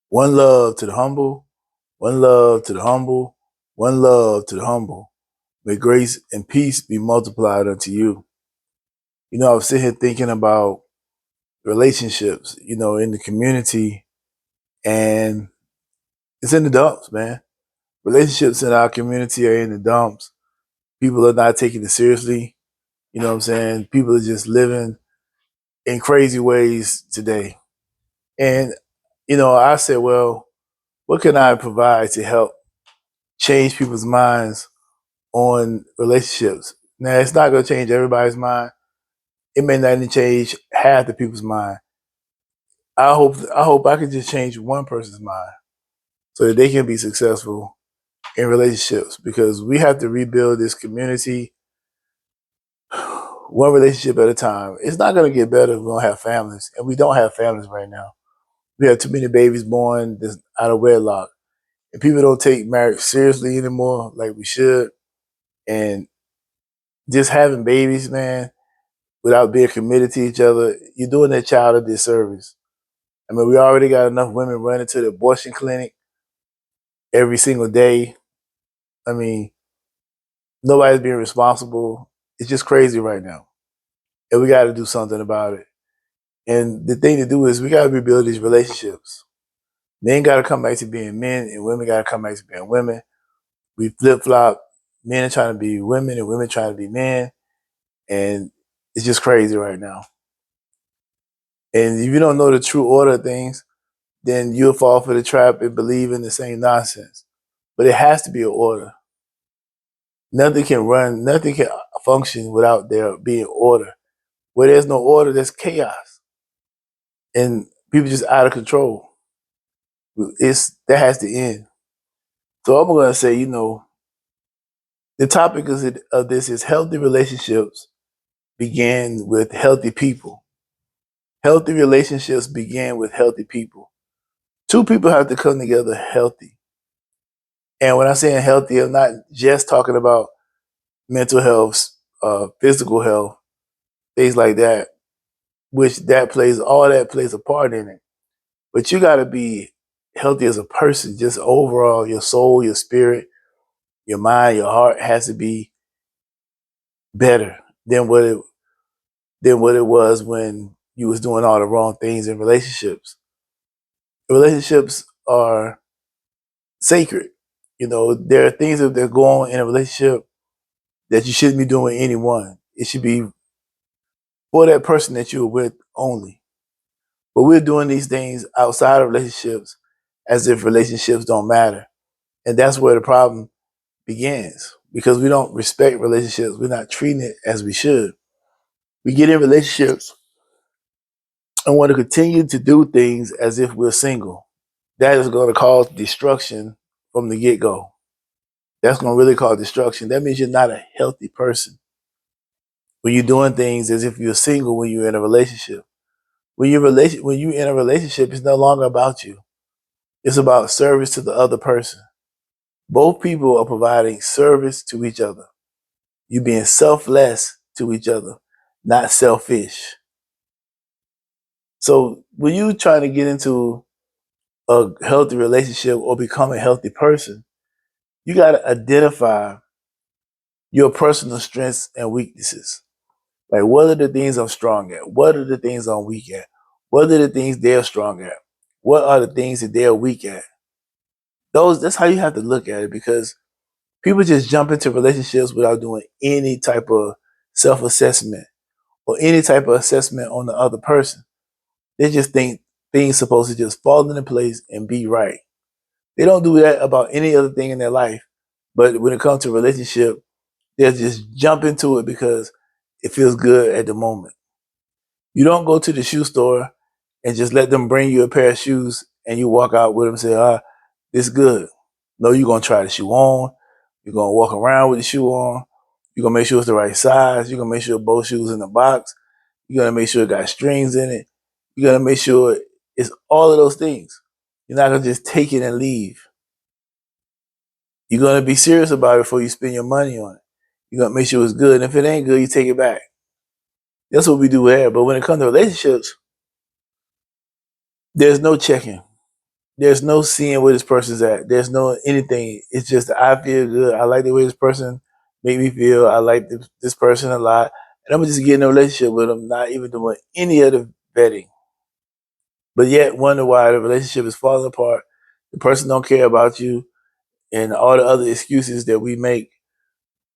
One love to the humble, one love to the humble, one love to the humble. May grace and peace be multiplied unto you. I was sitting here thinking about relationships, in the community, and it's in the dumps, man. Relationships in our community are in the dumps. People are not taking it seriously. You know what I'm saying? People are just living in crazy ways today. And, I said, well, what can I provide to help change people's minds on relationships? Now, it's not going to change everybody's mind. It may not even change half the people's mind. I hope I can just change one person's mind so that they can be successful in relationships, because we have to rebuild this community one relationship at a time. It's not going to get better if we don't have families, and we don't have families right now. We have too many babies born that's out of wedlock, and people don't take marriage seriously anymore like we should. And just having babies, man, without being committed to each other, you're doing that child a disservice. I mean, we already got enough women running to the abortion clinic every single day. I mean, nobody's being responsible. It's just crazy right now. And we got to do something about it. And the thing to do is we got to rebuild these relationships. Men got to come back to being men, and women got to come back to being women. We flip flop. Men are trying to be women, and women trying to be men. And it's just crazy right now. And if you don't know the true order of things, then you'll fall for the trap and believe in the same nonsense. But it has to be an order. Nothing can function without there being order. Where there's no order, there's chaos. And people just out of control. That has to end. So I'm gonna say, the topic of this is healthy relationships begin with healthy people. Healthy relationships begin with healthy people. Two people have to come together healthy. And when I'm saying healthy, I'm not just talking about mental health, physical health, things like that, which all that plays a part in it. But you got to be healthy as a person, just overall, your soul, your spirit, your mind, your heart has to be better than what it was when you was doing all the wrong things in relationships. Relationships are sacred. There are things that go on in a relationship that you shouldn't be doing with anyone. It should be for that person that you're with only. But we're doing these things outside of relationships as if relationships don't matter. And that's where the problem begins, because we don't respect relationships. We're not treating it as we should. We get in relationships and want to continue to do things as if we're single. That is going to cause destruction from the get go. That's going to really cause destruction. That means you're not a healthy person when you're doing things as if you're single when you're in a relationship. When you're in a relationship, it's no longer about you. It's about service to the other person. Both people are providing service to each other. You being selfless to each other, not selfish. So when you trying to get into a healthy relationship or become a healthy person, you got to identify your personal strengths and weaknesses. Like, what are the things I'm strong at? What are the things I'm weak at? What are the things they're strong at? What are the things that they're weak at? That's how you have to look at it, because people just jump into relationships without doing any type of self-assessment or any type of assessment on the other person. They just think things supposed to just fall into place and be right. They don't do that about any other thing in their life. But when it comes to a relationship, they'll just jump into it because it feels good at the moment. You don't go to the shoe store and just let them bring you a pair of shoes and you walk out with them and say, this good. No, you're going to try the shoe on. You're going to walk around with the shoe on. You're going to make sure it's the right size. You're going to make sure both shoes in the box. You're going to make sure it got strings in it. You're going to make sure it's all of those things. You're not going to just take it and leave. You're going to be serious about it before you spend your money on it. You're going to make sure it's good. And if it ain't good, you take it back. That's what we do here. But when it comes to relationships, there's no checking. there's no seeing where this person's at. There's no anything. It's just I feel good. I like the way this person make me feel. I like this person a lot, and I'm just getting a relationship with them, not even doing any other vetting. But yet wonder why the relationship is falling apart. The person don't care about you, and all the other excuses that we make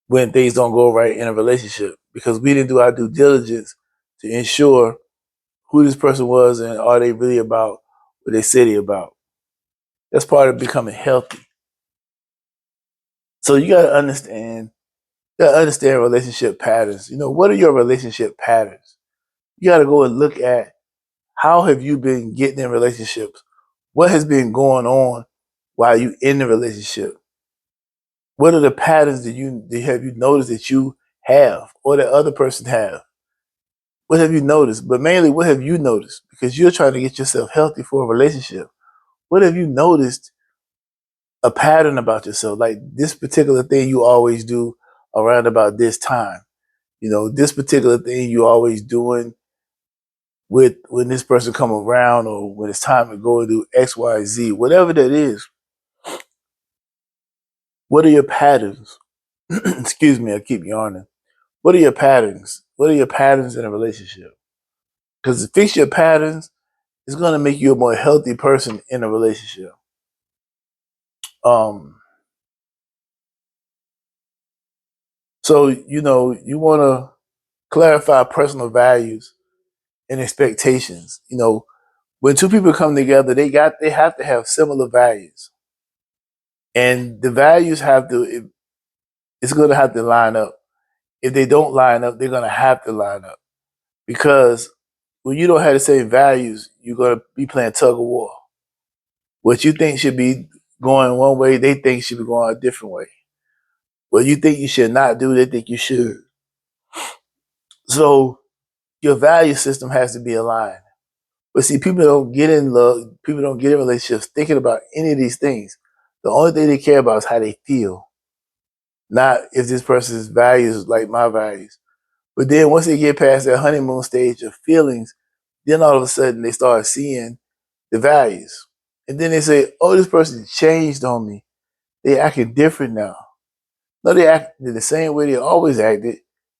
when things don't go right in a relationship because we didn't do our due diligence to ensure who this person was and are they really about what they say they about. That's part of becoming healthy. So you gotta understand relationship patterns. You know, what are your relationship patterns? You gotta go and look at how have you been getting in relationships? What has been going on while you in the relationship? What are the patterns that have you noticed that you have or that other person have? What have you noticed? But mainly, what have you noticed? Because you're trying to get yourself healthy for a relationship. What have you noticed a pattern about yourself? Like this particular thing you always do around about this time. You know, this particular thing you always doing with when this person come around or when it's time to go and do X, Y, Z, whatever that is. What are your patterns? Excuse me, I keep yawning. What are your patterns? What are your patterns in a relationship? Because to fix your patterns, it's going to make you a more healthy person in a relationship. Um, so you know, you want to clarify personal values and expectations. You know, when two people come together, they have to have similar values, and the values it's going to have to line up. If they don't line up, they're going to have to line up because when you don't have the same values, you're going to be playing tug of war. What you think should be going one way, they think should be going a different way. What you think you should not do, they think you should. So your value system has to be aligned. But see, people don't get in love, people don't get in relationships thinking about any of these things. The only thing they care about is how they feel, not if this person's values is like my values. But then once they get past that honeymoon stage of feelings, then all of a sudden they start seeing the values. And then they say, oh, this person changed on me. They acting different now. No, they act the same way they always acted.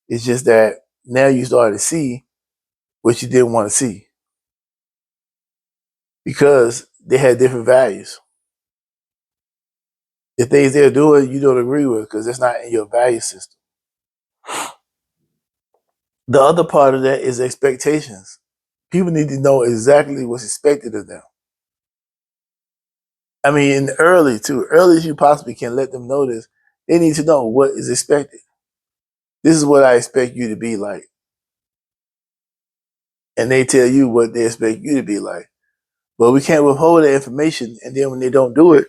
It's just that now you start to see what you didn't want to see because they had different values. The things they're doing, you don't agree with because it's not in your value system. The other part of that is expectations. People need to know exactly what's expected of them. I mean, early too, early as you possibly can let them know this. They need to know what is expected. This is what I expect you to be like. And they tell you what they expect you to be like. But we can't withhold that information. And then when they don't do it,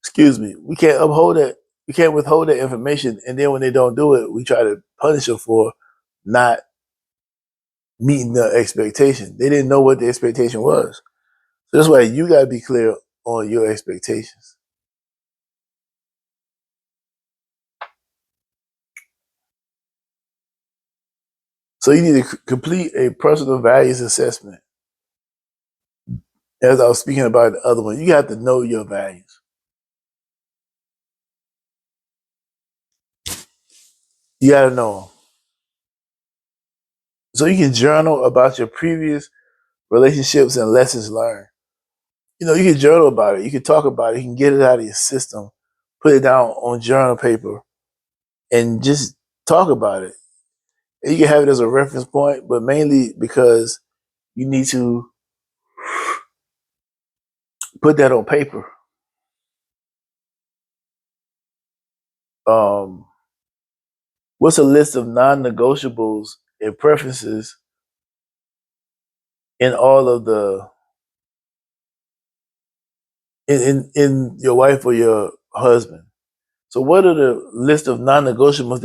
excuse me, we can't uphold that. We can't withhold that information. And then when they don't do it, we try to punish them for not meeting the expectation. They didn't know what the expectation was. So that's why you got to be clear on your expectations. So you need to complete a personal values assessment. As I was speaking about the other one, you have to know your values. You got to know them. So you can journal about your previous relationships and lessons learned. You know, you can journal about it. You can talk about it. You can get it out of your system, put it down on journal paper, and just talk about it. And you can have it as a reference point, but mainly because you need to put that on paper. Um, what's a list of non-negotiables and preferences in all of the in your wife or your husband? So, what are the list of non-negotiables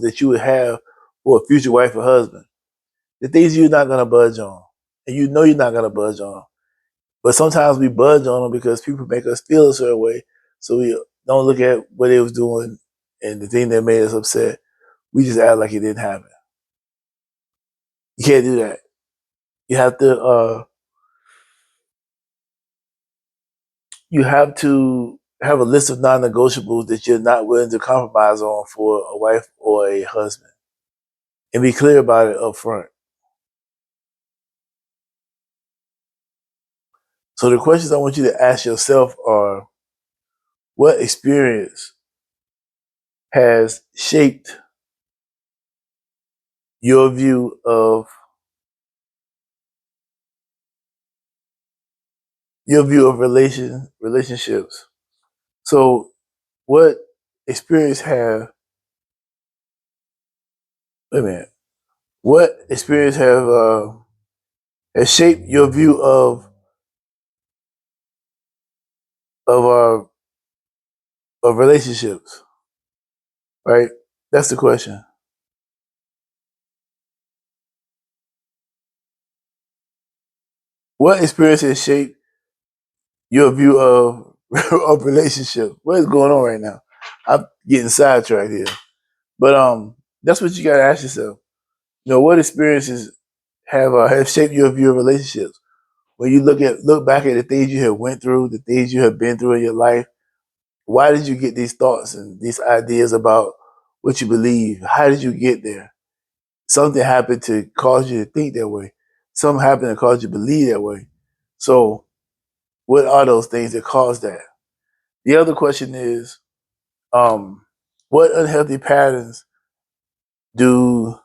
that you would have for a future wife or husband? The things you're not gonna budge on, and you know you're not gonna budge on. But sometimes we budge on them because people make us feel a certain way, so we don't look at what they was doing and the thing that made us upset. We just act like it didn't happen. You can't do that. You have to. you have to have a list of non-negotiables that you're not willing to compromise on for a wife or a husband, and be clear about it up front. So the questions I want you to ask yourself are, what experience has shaped your view of relationships? So what experience have wait a minute. What experience has shaped your view of our of relationships? Right? That's the question. What experience has shaped your view of of relationships? What is going on right now? I'm getting sidetracked here. But that's what you gotta ask yourself. What experiences have shaped your view of relationships? When you look back at the things you have went through, the things you have been through in your life, why did you get these thoughts and these ideas about what you believe? How did you get there? Something happened to cause you to think that way. Something happened to cause you to believe that way. So, what are those things that cause that? The other question is, um, what unhealthy patterns do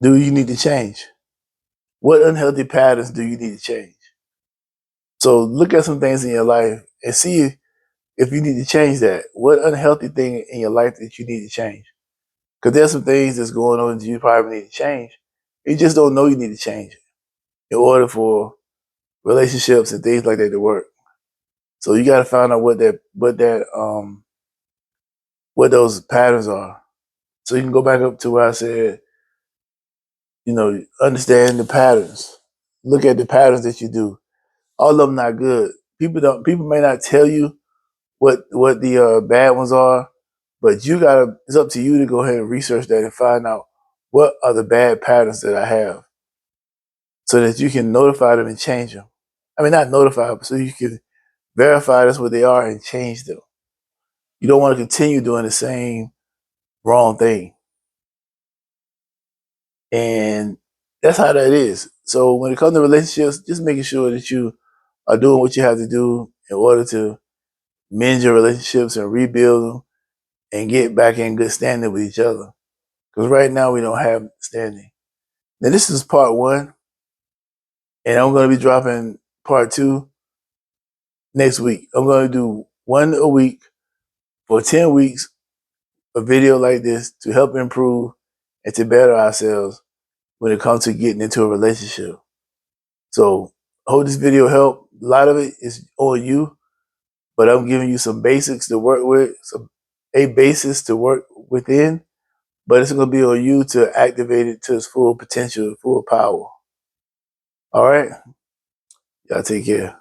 you need to change? What unhealthy patterns do you need to change? So, look at some things in your life and see if you need to change that. What unhealthy thing in your life that you need to change? Because there's some things that's going on that you probably need to change. You just don't know you need to change it in order for relationships and things like that to work. So you got to find out what those patterns are. So you can go back up to where I said, understand the patterns. Look at the patterns that you do. All of them not good. People may not tell you what the bad ones are, but it's up to you to go ahead and research that and find out what are the bad patterns that I have, so that you can notify them and change them. I mean, not notify them, so you can verify that's what they are and change them. You don't want to continue doing the same wrong thing. And that's how that is. So when it comes to relationships, just making sure that you are doing what you have to do in order to mend your relationships and rebuild them and get back in good standing with each other. Because right now we don't have standing. Now this is part one, and I'm going to be dropping part two next week. I'm going to do one a week for 10 weeks, a video like this to help improve and to better ourselves when it comes to getting into a relationship. So I hope this video helped. A lot of it is on you, but I'm giving you some basics to work with, a basis to work within, but it's going to be on you to activate it to its full potential, full power. All right? Y'all take care.